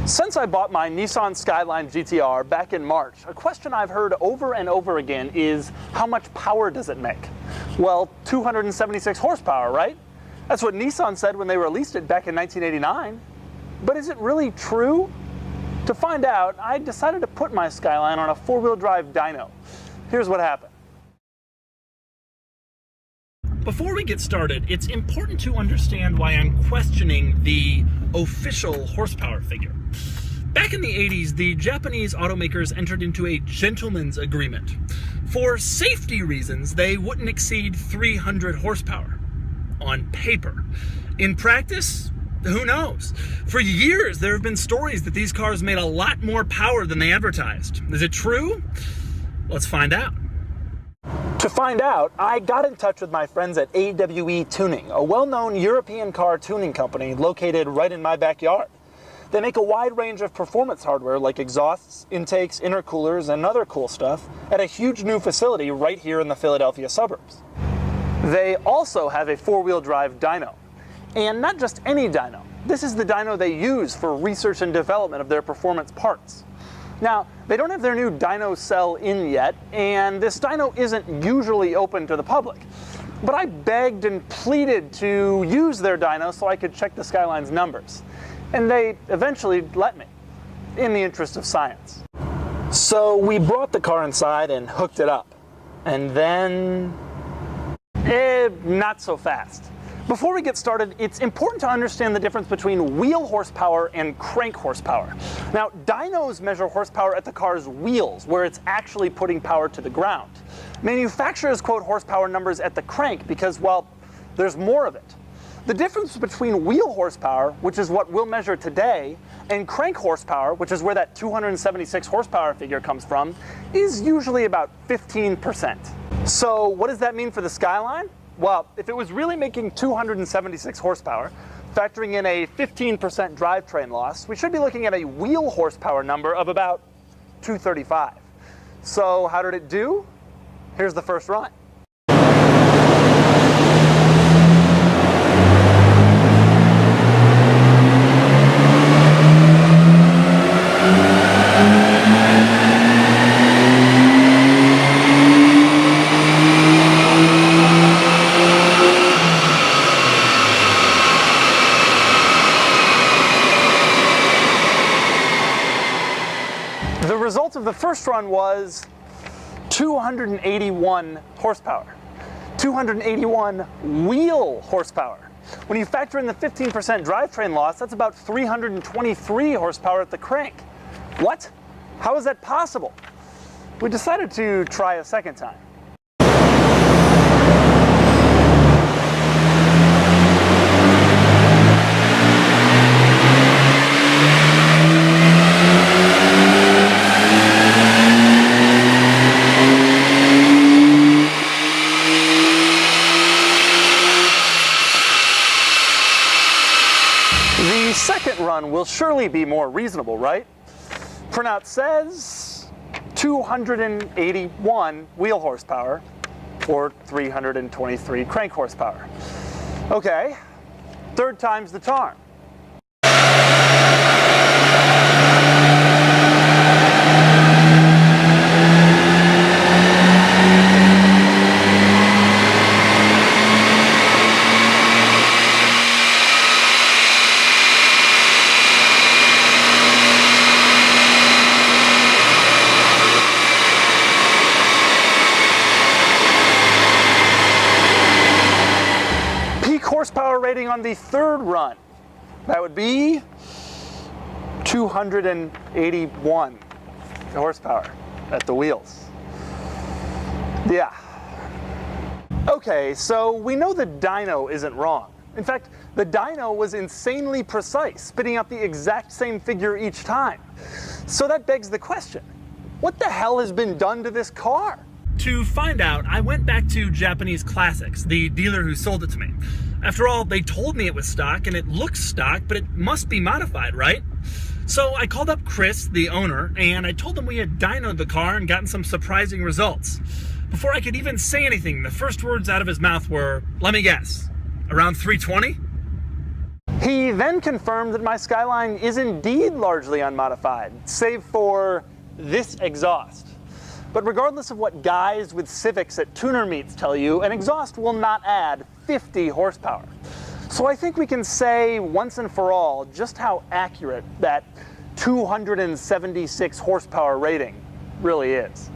Since I bought my Nissan Skyline GTR back in March, a question I've heard over and over again is, how much power does it make? Well, 276 horsepower, right? That's what Nissan said when they released it back in 1989. But is it really true? To find out, I decided to put my Skyline on a four-wheel drive dyno. Here's what happened. Before we get started, it's important to understand why I'm questioning the official horsepower figure. Back in the 80s, the Japanese automakers entered into a gentleman's agreement. For safety reasons, they wouldn't exceed 300 horsepower. On paper. In practice, who knows? For years, there have been stories that these cars made a lot more power than they advertised. Is it true? Let's find out. To find out, I got in touch with my friends at AWE Tuning, a well-known European car tuning company located right in my backyard. They make a wide range of performance hardware like exhausts, intakes, intercoolers, and other cool stuff at a huge new facility right here in the Philadelphia suburbs. They also have a four-wheel drive dyno. And not just any dyno. This is the dyno they use for research and development of their performance parts. Now, they don't have their new dyno cell in yet, and this dyno isn't usually open to the public. But I begged and pleaded to use their dyno so I could check the Skyline's numbers. And they eventually let me, in the interest of science. So we brought the car inside and hooked it up. And then... not so fast. Before we get started, it's important to understand the difference between wheel horsepower and crank horsepower. Now, dynos measure horsepower at the car's wheels, where it's actually putting power to the ground. Manufacturers quote horsepower numbers at the crank because, well, there's more of it. The difference between wheel horsepower, which is what we'll measure today, and crank horsepower, which is where that 276 horsepower figure comes from, is usually about 15%. So what does that mean for the Skyline? Well, if it was really making 276 horsepower, factoring in a 15% drivetrain loss, we should be looking at a wheel horsepower number of about 235. So how did it do? Here's the first run. The result of the first run was 281 horsepower. 281 wheel horsepower. When you factor in the 15% drivetrain loss, that's about 323 horsepower at the crank. What? How is that possible? We decided to try a second time. The second run will surely be more reasonable, right? Printout says 281 wheel horsepower or 323 crank horsepower. Okay, third time's the charm. Horsepower rating on the third run, that would be 281 horsepower at the wheels. Yeah. Okay, so we know the dyno isn't wrong. In fact, the dyno was insanely precise, spitting out the exact same figure each time. So that begs the question, what the hell has been done to this car? To find out, I went back to Japanese Classics, the dealer who sold it to me. After all, they told me it was stock, and it looks stock, but it must be modified, right? So I called up Chris, the owner, and I told him we had dynoed the car and gotten some surprising results. Before I could even say anything, the first words out of his mouth were, let me guess, around 320? He then confirmed that my Skyline is indeed largely unmodified, save for this exhaust. But regardless of what guys with Civics at tuner meets tell you, an exhaust will not add 50 horsepower. So I think we can say once and for all just how accurate that 276 horsepower rating really is.